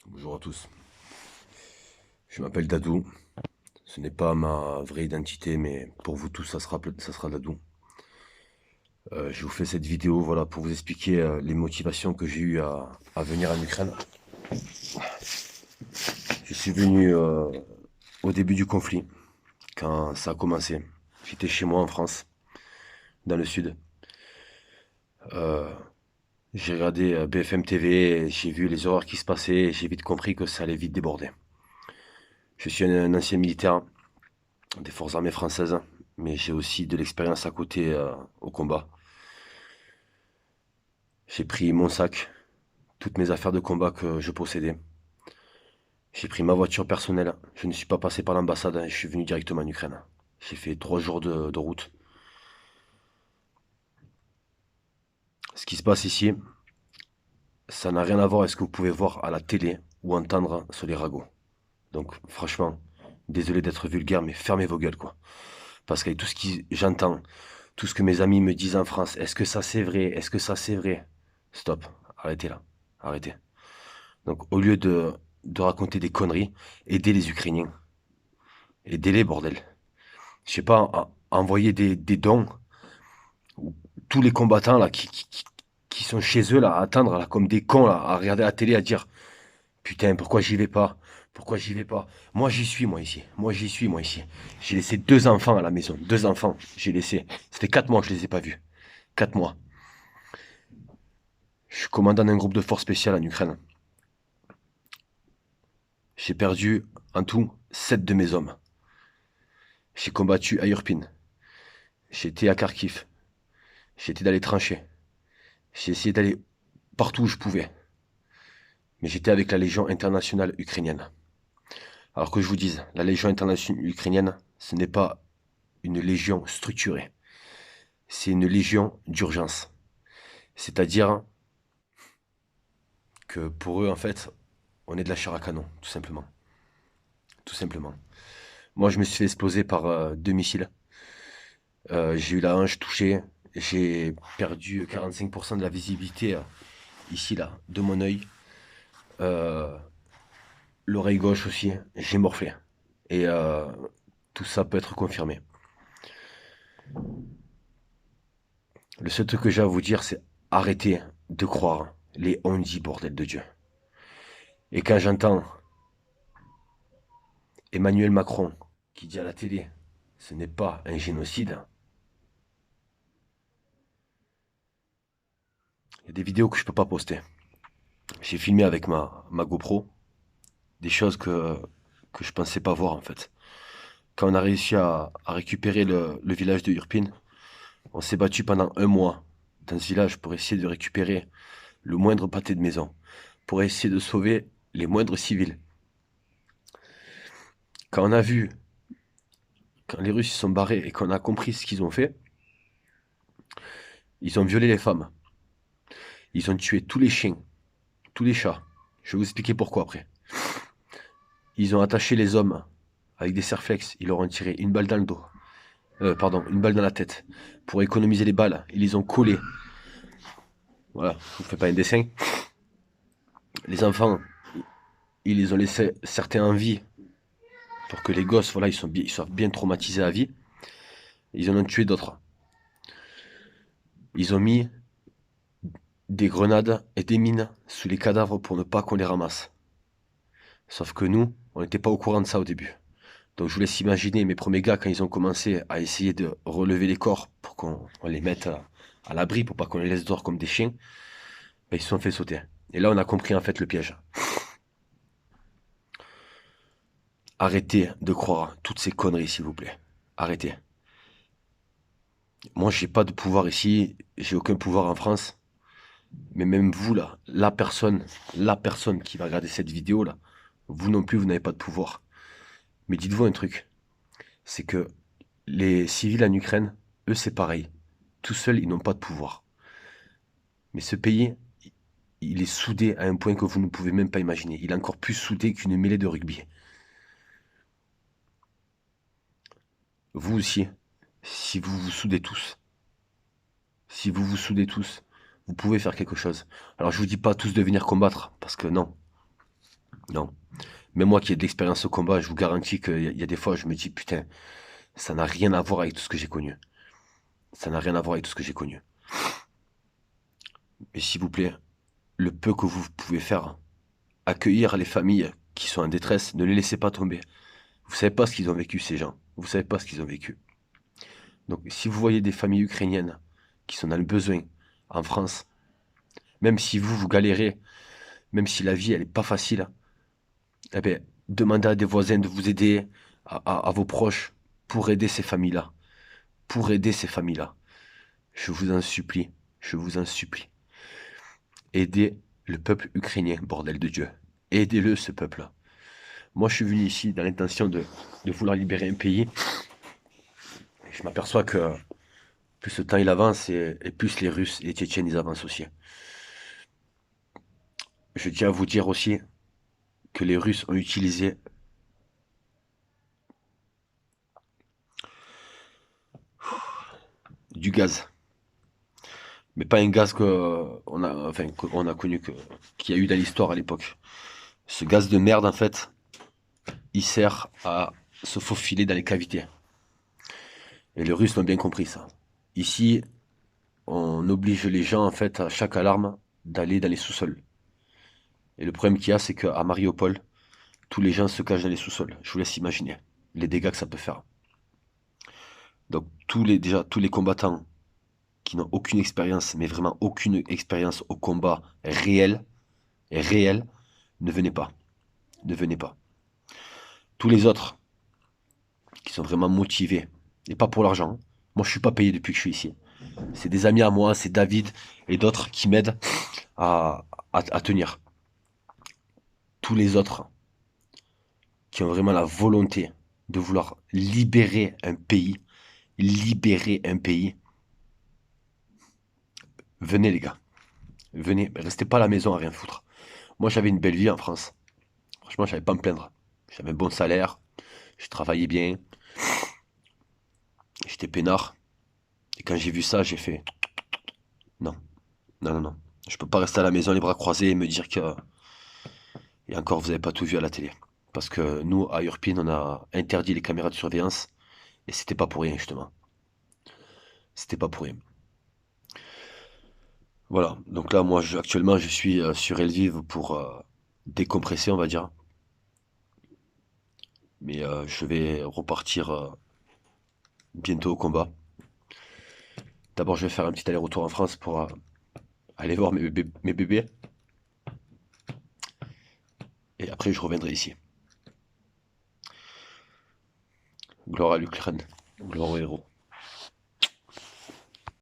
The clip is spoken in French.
Bonjour à tous. Je m'appelle Dadou. Ce n'est pas ma vraie identité, mais pour vous tous, ça sera Dadou. Je vous fais cette vidéo, voilà, pour vous expliquer les motivations que j'ai eues à venir en Ukraine. Je suis venu au début du conflit, quand ça a commencé. J'étais chez moi en France, dans le sud. Euh, j'ai regardé BFM TV, j'ai vu les horreurs qui se passaient, et j'ai vite compris que ça allait vite déborder. Je suis un ancien militaire des forces armées françaises, mais j'ai aussi de l'expérience à côté au combat. J'ai pris mon sac, toutes mes affaires de combat que je possédais. J'ai pris ma voiture personnelle. Je ne suis pas passé par l'ambassade et je suis venu directement en Ukraine. J'ai fait 3 jours de route. Ce qui se passe ici, ça n'a rien à voir avec ce que vous pouvez voir à la télé ou entendre sur les ragots. Donc franchement, désolé d'être vulgaire, mais fermez vos gueules, quoi. Parce qu'avec tout ce que j'entends, tout ce que mes amis me disent en France, est-ce que ça c'est vrai? Est-ce que ça c'est vrai? Stop, arrêtez là, arrêtez. Donc au lieu de raconter des conneries, aidez les Ukrainiens. Aidez-les, bordel. Je sais pas, envoyer des dons. Tous les combattants là qui sont chez eux là à attendre là comme des cons là à regarder la télé à dire putain pourquoi j'y vais pas, pourquoi j'y vais pas. Moi j'y suis moi ici, moi ici. J'ai laissé 2 enfants à la maison, 2 enfants. J'ai laissé. Ça fait 4 mois que je les ai pas vus. 4 mois. Je suis commandant d'un groupe de force spéciale en Ukraine. J'ai perdu en tout 7 de mes hommes. J'ai combattu à Irpin. J'ai été à Kharkiv. J'ai été dans les tranchées. J'ai essayé d'aller partout où je pouvais. Mais j'étais avec la Légion internationale ukrainienne. Alors que je vous dise, la Légion internationale ukrainienne, ce n'est pas une légion structurée. C'est une légion d'urgence. C'est-à-dire que pour eux, en fait, on est de la chair à canon, tout simplement. Tout simplement. Moi, je me suis fait exploser par 2 missiles. J'ai eu la hanche touchée. J'ai perdu 45% de la visibilité ici, là, de mon œil. Euh, L'oreille gauche aussi, j'ai morflé. Et tout ça peut être confirmé. Le seul truc que j'ai à vous dire, c'est arrêtez de croire les on-dit, bordel de Dieu. Et quand j'entends Emmanuel Macron qui dit à la télé, ce n'est pas un génocide, il y a des vidéos que je peux pas poster. J'ai filmé avec ma GoPro des choses que je pensais pas voir en fait. Quand on a réussi à récupérer le village de Irpin, on s'est battu pendant un mois dans ce village pour essayer de récupérer le moindre pâté de maison, pour essayer de sauver les moindres civils. Quand on a vu, quand les Russes se sont barrés et qu'on a compris ce qu'ils ont fait, ils ont violé les femmes, ils ont tué tous les chiens, tous les chats. Je vais vous expliquer pourquoi après. Ils ont attaché les hommes avec des serflex, ils leur ont tiré une balle dans le dos, pardon, une balle dans la tête. Pour économiser les balles, ils les ont collés. Voilà, je vous fais pas un dessin. Les enfants, ils les ont laissés certains en vie pour que les gosses, voilà, ils soient bien traumatisés à vie. Ils en ont tué d'autres. Ils ont mis des grenades et des mines sous les cadavres pour ne pas qu'on les ramasse. Sauf que nous, on n'était pas au courant de ça au début. Donc je vous laisse imaginer mes premiers gars quand ils ont commencé à essayer de relever les corps pour qu'on les mette à l'abri, pour pas qu'on les laisse dehors comme des chiens, ben, ils se sont fait sauter. Et là on a compris en fait le piège. Arrêtez de croire toutes ces conneries s'il vous plaît. Arrêtez. Moi j'ai pas de pouvoir ici, j'ai aucun pouvoir en France. Mais même vous là, la personne qui va regarder cette vidéo là, vous non plus vous n'avez pas de pouvoir. Mais dites-vous un truc, c'est que les civils en Ukraine, eux c'est pareil. Tout seuls, ils n'ont pas de pouvoir. Mais ce pays, il est soudé à un point que vous ne pouvez même pas imaginer. Il est encore plus soudé qu'une mêlée de rugby. Vous aussi, si vous vous soudez tous, si vous vous soudez tous, vous pouvez faire quelque chose. Alors je vous dis pas tous de venir combattre, parce que non. Non. Même moi qui ai de l'expérience au combat, je vous garantis qu'il y a des fois, je me dis, putain, ça n'a rien à voir avec tout ce que j'ai connu. Ça n'a rien à voir avec tout ce que j'ai connu. Mais s'il vous plaît, le peu que vous pouvez faire, accueillir les familles qui sont en détresse, ne les laissez pas tomber. Vous savez pas ce qu'ils ont vécu, ces gens. Vous savez pas ce qu'ils ont vécu. Donc, si vous voyez des familles ukrainiennes qui sont dans le besoin en France, même si vous galérez, même si la vie, elle est pas facile, eh ben, demandez à des voisins de vous aider, à vos proches, pour aider ces familles-là. Pour aider ces familles-là. Je vous en supplie. Je vous en supplie. Aidez le peuple ukrainien, bordel de Dieu. Aidez-le, ce peuple-là. Moi, je suis venu ici dans l'intention de vouloir libérer un pays. Et je m'aperçois que plus le temps il avance et plus les Russes et les Tchétchènes ils avancent aussi. Je tiens à vous dire aussi que les Russes ont utilisé du gaz. Mais pas un gaz qu'on a connu, qu'il y a eu dans l'histoire à l'époque. Ce gaz de merde, en fait, il sert à se faufiler dans les cavités. Et les Russes l'ont bien compris, ça. Ici, on oblige les gens, en fait, à chaque alarme, d'aller dans les sous-sols. Et le problème qu'il y a, c'est qu'à Mariupol, tous les gens se cachent dans les sous-sols. Je vous laisse imaginer les dégâts que ça peut faire. Donc, déjà, tous les combattants qui n'ont aucune expérience, mais vraiment aucune expérience au combat réel, ne venez pas. Ne venez pas. Tous les autres qui sont vraiment motivés, et pas pour l'argent. Moi, je suis pas payé depuis que je suis ici. C'est des amis à moi, c'est David et d'autres qui m'aident à tenir. Tous les autres qui ont vraiment la volonté de vouloir libérer un pays, venez les gars, venez, restez pas à la maison à rien foutre. Moi, j'avais une belle vie en France. Franchement, j'avais pas à me plaindre. J'avais un bon salaire, je travaillais bien, j'étais peinard. Et quand j'ai vu ça, j'ai fait non, non, non, non. Je peux pas rester à la maison les bras croisés et me dire que. Et encore, vous avez pas tout vu à la télé. Parce que nous, à Urpin, on a interdit les caméras de surveillance et c'était pas pour rien, justement. C'était pas pour rien. Voilà. Donc là, moi, actuellement, je suis sur Elvive pour décompresser, on va dire. Mais je vais repartir bientôt au combat. D'abord, je vais faire un petit aller-retour en France pour aller voir mes bébés. Et après, je reviendrai ici. Gloire à l'Ukraine. Gloire aux héros.